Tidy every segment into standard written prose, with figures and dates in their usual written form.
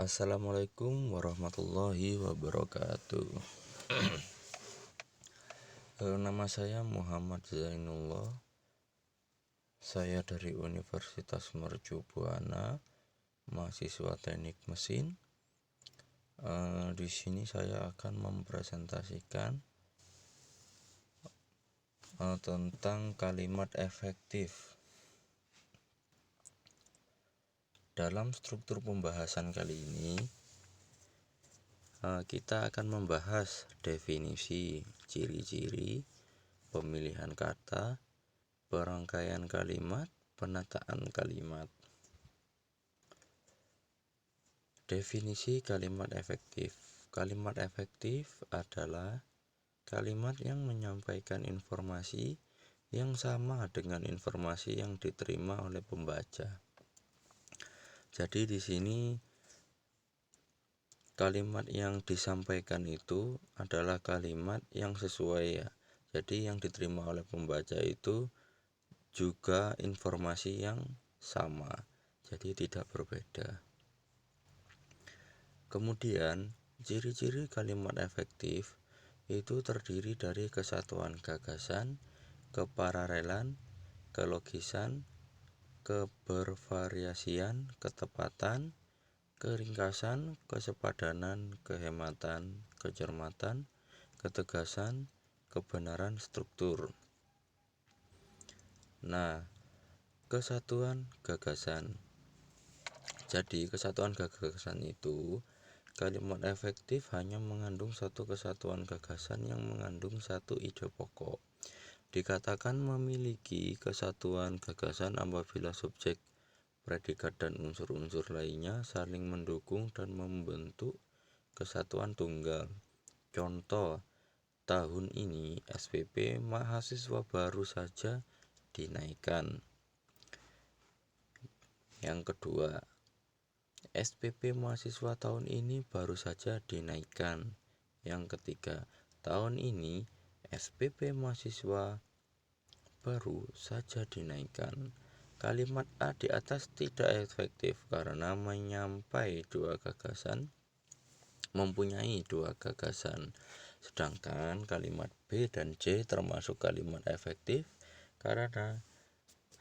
Assalamualaikum warahmatullahi wabarakatuh. Nama saya Muhammad Zainullah. Saya dari Universitas Mercu Buana, mahasiswa Teknik Mesin. Di sini saya akan mempresentasikan tentang kalimat efektif. Dalam struktur pembahasan kali ini, kita akan membahas definisi, ciri-ciri, pemilihan kata, perangkaian kalimat, penataan kalimat. Definisi kalimat efektif. Kalimat efektif adalah kalimat yang menyampaikan informasi yang sama dengan informasi yang diterima oleh pembaca. Jadi di sini kalimat yang disampaikan itu adalah kalimat yang sesuai ya. Jadi yang diterima oleh pembaca itu juga informasi yang sama. Jadi tidak berbeda. Kemudian ciri-ciri kalimat efektif itu terdiri dari kesatuan gagasan, kepararelan, kelogisan, kebervariasian, ketepatan, keringkasan, kesepadanan, kehematan, kecermatan, ketegasan, kebenaran struktur. Nah, kesatuan gagasan. Jadi kesatuan gagasan itu, kalimat efektif hanya mengandung satu kesatuan gagasan yang mengandung satu ide pokok. Dikatakan memiliki kesatuan gagasan apabila subjek, predikat dan unsur-unsur lainnya saling mendukung dan membentuk kesatuan tunggal. Contoh, tahun ini SPP mahasiswa baru saja dinaikkan. Yang kedua, SPP mahasiswa tahun ini baru saja dinaikkan. Yang ketiga, tahun ini SPP mahasiswa baru saja dinaikkan. Kalimat A di atas tidak efektif karena mempunyai dua gagasan. Sedangkan kalimat B dan C termasuk kalimat efektif karena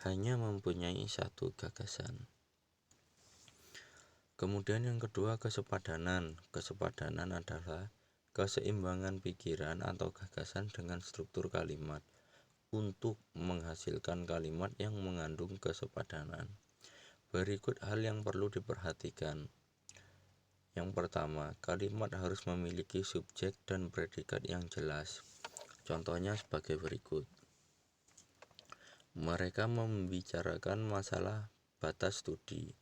hanya mempunyai satu gagasan. Kemudian yang kedua, kesepadanan. Kesepadanan adalah keseimbangan pikiran atau gagasan dengan struktur kalimat untuk menghasilkan kalimat yang mengandung kesepadanan. Berikut hal yang perlu diperhatikan. Yang pertama, kalimat harus memiliki subjek dan predikat yang jelas. Contohnya sebagai berikut. Mereka membicarakan masalah batas studi.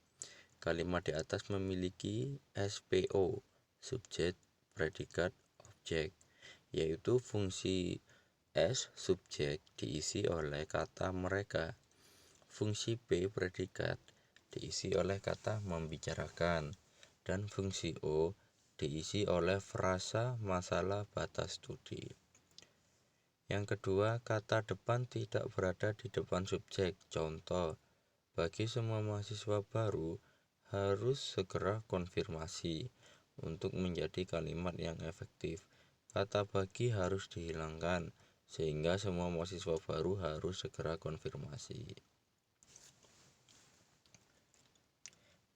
Kalimat di atas memiliki SPO, subjek, predikat, objek, yaitu fungsi S, subjek, diisi oleh kata mereka. Fungsi P, predikat, diisi oleh kata membicarakan. Dan fungsi O diisi oleh frasa masalah batas studi. Yang kedua, kata depan tidak berada di depan subjek. Contoh, bagi semua mahasiswa baru harus segera konfirmasi. Untuk menjadi kalimat yang efektif, kata bagi harus dihilangkan sehingga semua mahasiswa baru harus segera konfirmasi.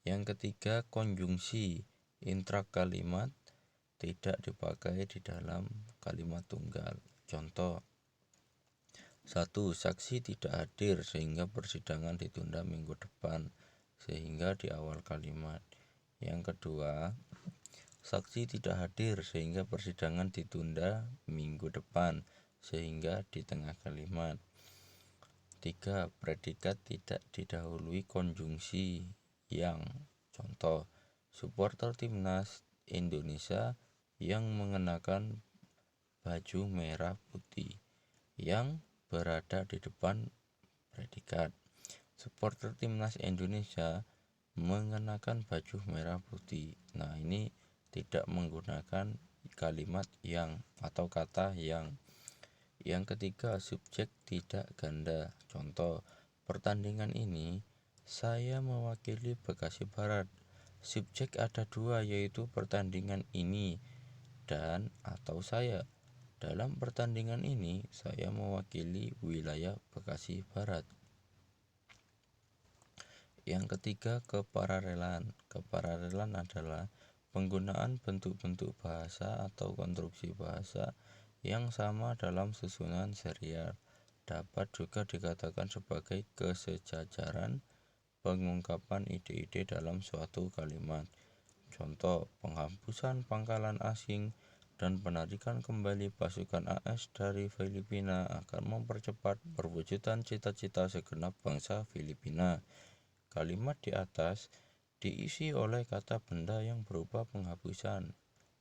Yang ketiga, konjungsi intrak kalimat tidak dipakai di dalam kalimat tunggal. Contoh, 1. Saksi tidak hadir sehingga persidangan ditunda minggu depan sehingga di awal kalimat. Yang kedua, saksi tidak hadir sehingga persidangan ditunda minggu depan sehingga di tengah kalimat. 3. Predikat tidak didahului konjungsi yang. Contoh, supporter timnas Indonesia yang mengenakan baju merah putih yang berada di depan predikat. Supporter timnas Indonesia mengenakan baju merah putih. Nah, ini tidak menggunakan kalimat yang atau kata yang. Yang ketiga, subjek tidak ganda. Contoh, pertandingan ini saya mewakili Bekasi Barat Subjek ada dua, yaitu pertandingan ini dan atau saya. Dalam pertandingan ini, saya mewakili wilayah Bekasi Barat. Yang ketiga, kepararelan. Kepararelan adalah penggunaan bentuk-bentuk bahasa atau konstruksi bahasa yang sama dalam susunan serial. Dapat juga dikatakan sebagai kesejajaran pengungkapan ide-ide dalam suatu kalimat. Contoh, penghapusan pangkalan asing dan penarikan kembali pasukan AS dari Filipina akan mempercepat perwujudan cita-cita segenap bangsa Filipina. Kalimat di atas diisi oleh kata benda yang berupa penghapusan,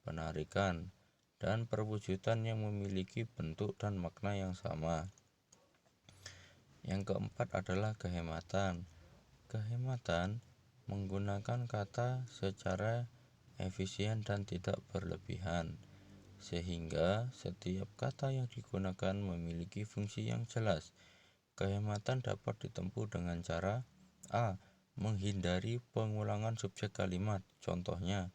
penarikan, dan perwujudan yang memiliki bentuk dan makna yang sama. Yang keempat adalah kehematan. Kehematan menggunakan kata secara efisien dan tidak berlebihan, sehingga setiap kata yang digunakan memiliki fungsi yang jelas. Kehematan dapat ditempuh dengan cara A. Menghindari pengulangan subjek kalimat. Contohnya,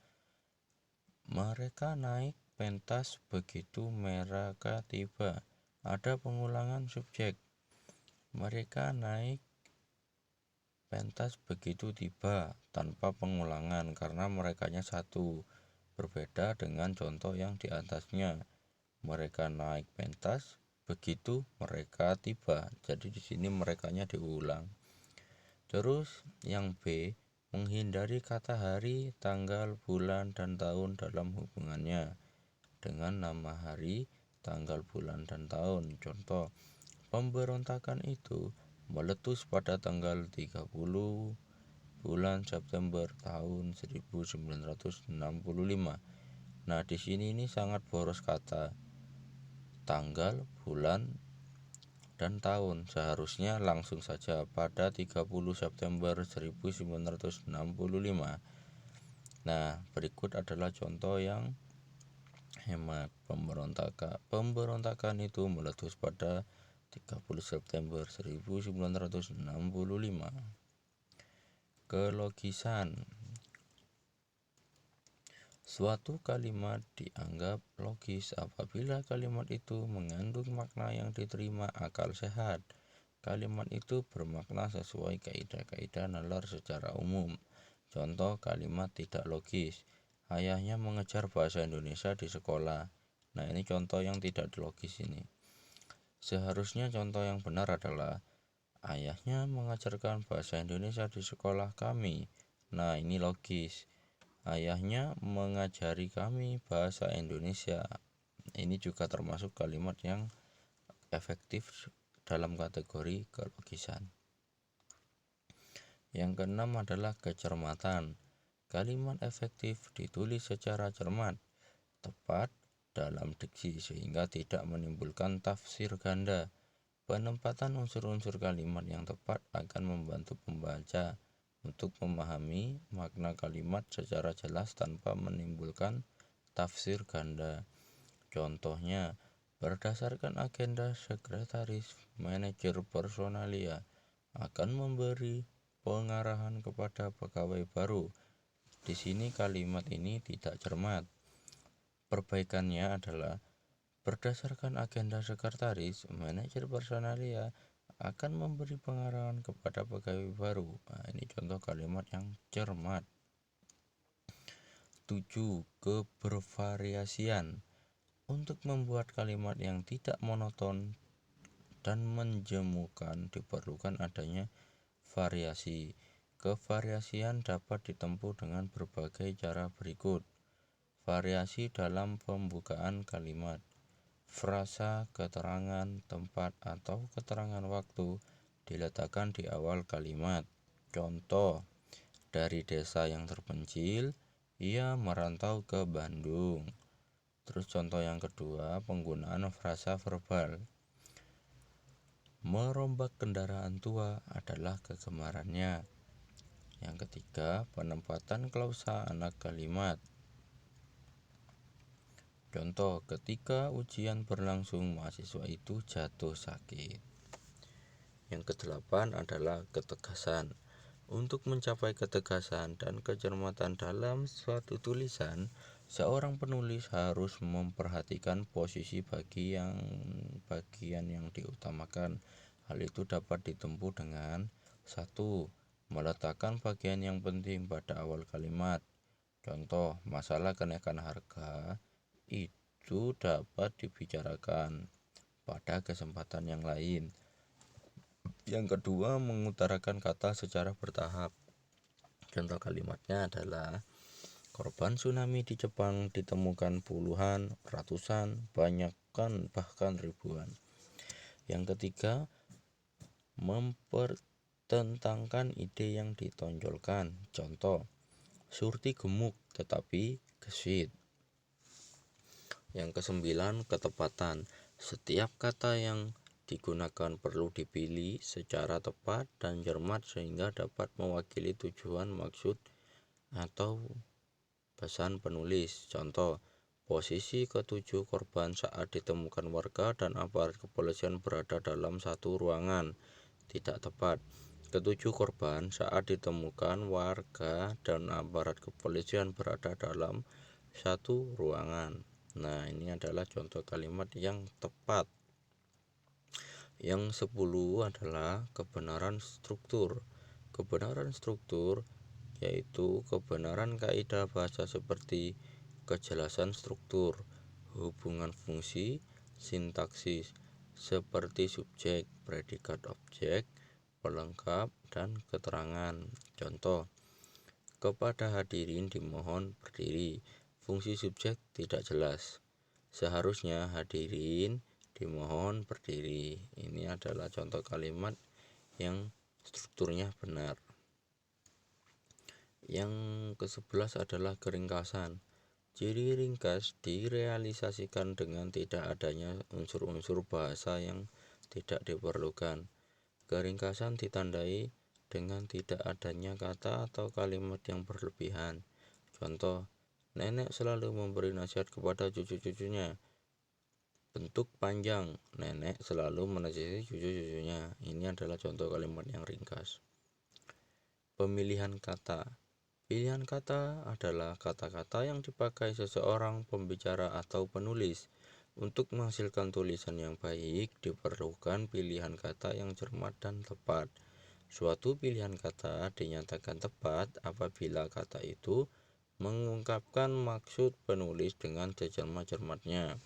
mereka naik pentas begitu mereka tiba. Ada pengulangan subjek. Mereka naik pentas begitu tiba tanpa pengulangan karena merekanya satu. Berbeda dengan contoh yang di atasnya. Mereka naik pentas begitu mereka tiba. Jadi di sini merekanya diulang. Terus yang B, menghindari kata hari, tanggal, bulan, dan tahun dalam hubungannya dengan nama hari, tanggal, bulan, dan tahun. Contoh, pemberontakan itu meletus pada tanggal 30 bulan September tahun 1965. Nah, di sini ini sangat boros kata. Tanggal, bulan, dan tahun seharusnya langsung saja pada 30 September 1965. Nah, berikut adalah contoh yang hemat. Pemberontakan itu meletus pada 30 September 1965. Kelogisan. Suatu kalimat dianggap logis apabila kalimat itu mengandung makna yang diterima akal sehat. Kalimat itu bermakna sesuai kaidah-kaidah nalar secara umum. Contoh kalimat tidak logis. Ayahnya mengejar bahasa Indonesia di sekolah. Nah, ini contoh yang tidak logis ini. Seharusnya contoh yang benar adalah ayahnya mengajarkan bahasa Indonesia di sekolah kami. Nah, ini logis. Ayahnya mengajari kami bahasa Indonesia. Ini juga termasuk kalimat yang efektif dalam kategori kelogisan. Yang keenam adalah kecermatan. Kalimat efektif ditulis secara cermat, tepat dalam diksi sehingga tidak menimbulkan tafsir ganda. Penempatan unsur-unsur kalimat yang tepat akan membantu pembaca untuk memahami makna kalimat secara jelas tanpa menimbulkan tafsir ganda. Contohnya, berdasarkan agenda sekretaris manajer personalia akan memberi pengarahan kepada pegawai baru. Di sini kalimat ini tidak cermat. Perbaikannya adalah berdasarkan agenda sekretaris, manajer personalia akan memberi pengarahan kepada pegawai baru. Nah, ini contoh kalimat yang cermat. 7. Kebervariasian. Untuk membuat kalimat yang tidak monoton dan menjemukan diperlukan adanya variasi. Kevariasian dapat ditempuh dengan berbagai cara berikut. Variasi dalam pembukaan kalimat. Frasa, keterangan, tempat, atau keterangan waktu diletakkan di awal kalimat. Contoh, dari desa yang terpencil, ia merantau ke Bandung. Terus contoh yang kedua, penggunaan frasa verbal. Merombak kendaraan tua adalah kegemarannya. Yang ketiga, penempatan klausa anak kalimat. Contoh, ketika ujian berlangsung, mahasiswa itu jatuh sakit. Yang kedelapan adalah ketegasan. Untuk mencapai ketegasan dan kecermatan dalam suatu tulisan, seorang penulis harus memperhatikan posisi bagian yang diutamakan. Hal itu dapat ditempuh dengan 1. Meletakkan bagian yang penting pada awal kalimat. Contoh, masalah kenaikan harga itu dapat dibicarakan pada kesempatan yang lain. Yang kedua, mengutarakan kata secara bertahap. Contoh kalimatnya adalah korban tsunami di Jepang ditemukan puluhan, ratusan, bahkan ribuan. Yang ketiga, mempertentangkan ide yang ditonjolkan. Contoh, Surti gemuk tetapi gesit. Yang kesembilan, ketepatan. Setiap kata yang digunakan perlu dipilih secara tepat dan cermat sehingga dapat mewakili tujuan, maksud, atau pesan penulis. Contoh, posisi ketujuh korban saat ditemukan warga dan aparat kepolisian berada dalam satu ruangan. Tidak tepat. Ketujuh korban saat ditemukan warga dan aparat kepolisian berada dalam satu ruangan. Nah, ini adalah contoh kalimat yang tepat. Yang 10 adalah kebenaran struktur. Kebenaran struktur yaitu kebenaran kaidah bahasa seperti kejelasan struktur, hubungan fungsi, sintaksis, seperti subjek, predikat, objek, pelengkap, dan keterangan. Contoh, kepada hadirin dimohon berdiri. Fungsi subjek tidak jelas. Seharusnya hadirin dimohon berdiri. Ini adalah contoh kalimat yang strukturnya benar. Yang ke-11 adalah keringkasan. Ciri ringkas direalisasikan dengan tidak adanya unsur-unsur bahasa yang tidak diperlukan. Keringkasan ditandai dengan tidak adanya kata atau kalimat yang berlebihan. Contoh, nenek selalu memberi nasihat kepada cucu-cucunya. Bentuk panjang, nenek selalu menasihati cucu-cucunya. Ini adalah contoh kalimat yang ringkas. Pemilihan kata. Pilihan kata adalah kata-kata yang dipakai seseorang pembicara atau penulis. Untuk menghasilkan tulisan yang baik, diperlukan pilihan kata yang cermat dan tepat. Suatu pilihan kata dinyatakan tepat apabila kata itu mengungkapkan maksud penulis dengan secermat-cermatnya.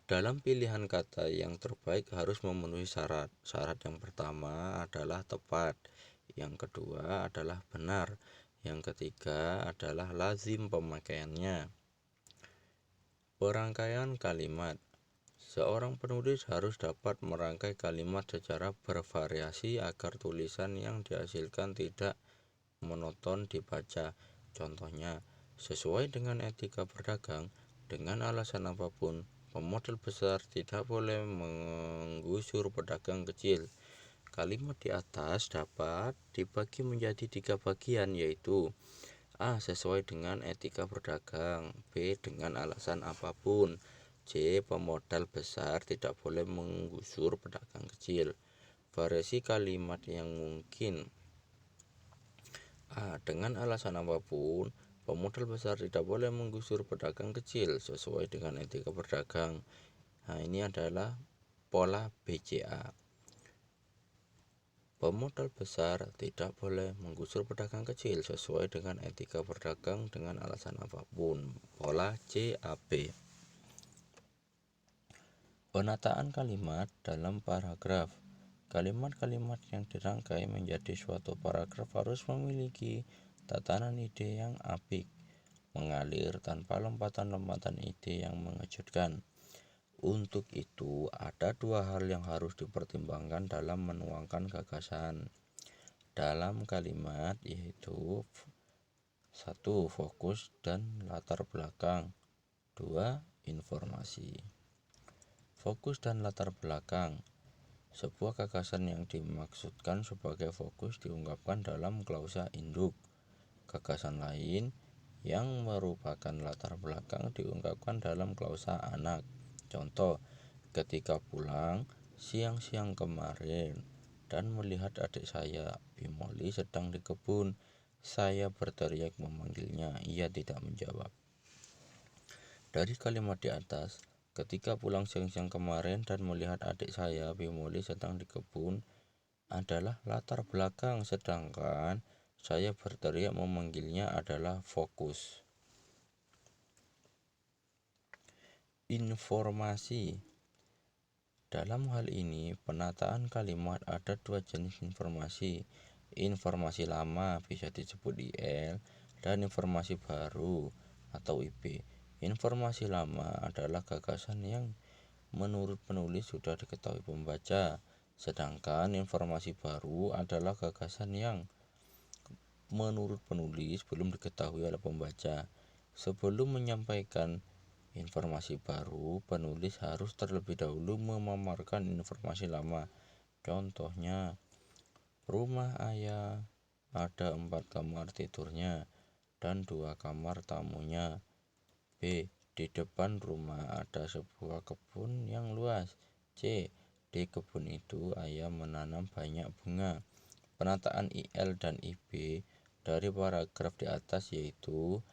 Dalam pilihan kata yang terbaik harus memenuhi syarat. Syarat yang pertama adalah tepat, yang kedua adalah benar, yang ketiga adalah lazim pemakaiannya. Perangkaian kalimat. Seorang penulis harus dapat merangkai kalimat secara bervariasi agar tulisan yang dihasilkan tidak monoton dibaca. Contohnya, sesuai dengan etika berdagang, dengan alasan apapun, pemodal besar tidak boleh menggusur pedagang kecil. Kalimat di atas dapat dibagi menjadi 3 bagian, yaitu A. Sesuai dengan etika berdagang, B. Dengan alasan apapun, C. Pemodal besar tidak boleh menggusur pedagang kecil. Variasi kalimat yang mungkin. A. Dengan alasan apapun, pemodal besar tidak boleh menggusur pedagang kecil sesuai dengan etika berdagang. Nah, ini adalah pola BCA. Pemodal besar tidak boleh menggusur pedagang kecil sesuai dengan etika berdagang dengan alasan apapun. Pola CAB. Penataan kalimat dalam paragraf. Kalimat-kalimat yang dirangkai menjadi suatu paragraf harus memiliki tatanan ide yang apik, mengalir tanpa lompatan-lompatan ide yang mengejutkan. Untuk itu, ada 2 hal yang harus dipertimbangkan dalam menuangkan gagasan dalam kalimat, yaitu 1. Fokus dan latar belakang, 2. Informasi. Fokus dan latar belakang. Sebuah gagasan yang dimaksudkan sebagai fokus diungkapkan dalam klausa induk. Gagasan lain yang merupakan latar belakang diungkapkan dalam klausa anak. Contoh, ketika pulang siang-siang kemarin, dan melihat adik saya, Bimoli, sedang di kebun. Saya berteriak memanggilnya, ia tidak menjawab. Dari kalimat di atas, ketika pulang siang-siang kemarin dan melihat adik saya, Bimoli, sedang di kebun adalah latar belakang, sedangkan saya berteriak memanggilnya adalah fokus. Informasi. Dalam hal ini, penataan kalimat ada dua jenis informasi. Informasi lama bisa disebut IL dan informasi baru atau IP. Informasi lama adalah gagasan yang menurut penulis sudah diketahui pembaca, sedangkan informasi baru adalah gagasan yang menurut penulis belum diketahui oleh pembaca. Sebelum menyampaikan informasi baru, penulis harus terlebih dahulu memaparkan informasi lama. Contohnya, rumah ayah ada 4 kamar tidurnya dan 2 kamar tamunya. B. Di depan rumah ada sebuah kebun yang luas. C. Di kebun itu ayah menanam banyak bunga. Penataan IL dan IB dari paragraf di atas yaitu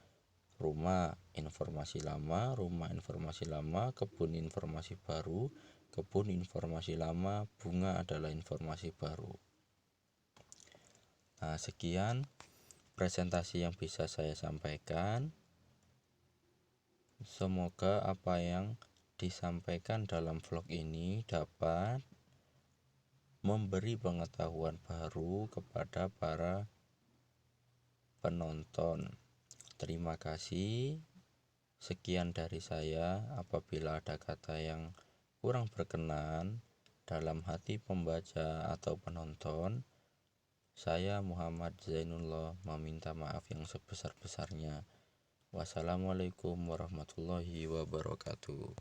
rumah informasi lama, rumah informasi lama, kebun informasi baru, kebun informasi lama, bunga adalah informasi baru. Nah, sekian presentasi yang bisa saya sampaikan. Semoga apa yang disampaikan dalam vlog ini dapat memberi pengetahuan baru kepada para penonton. Terima kasih. Sekian dari saya. Apabila ada kata yang kurang berkenan dalam hati pembaca atau penonton, saya Muhammad Zainullah meminta maaf yang sebesar-besarnya. Wassalamualaikum warahmatullahi wabarakatuh.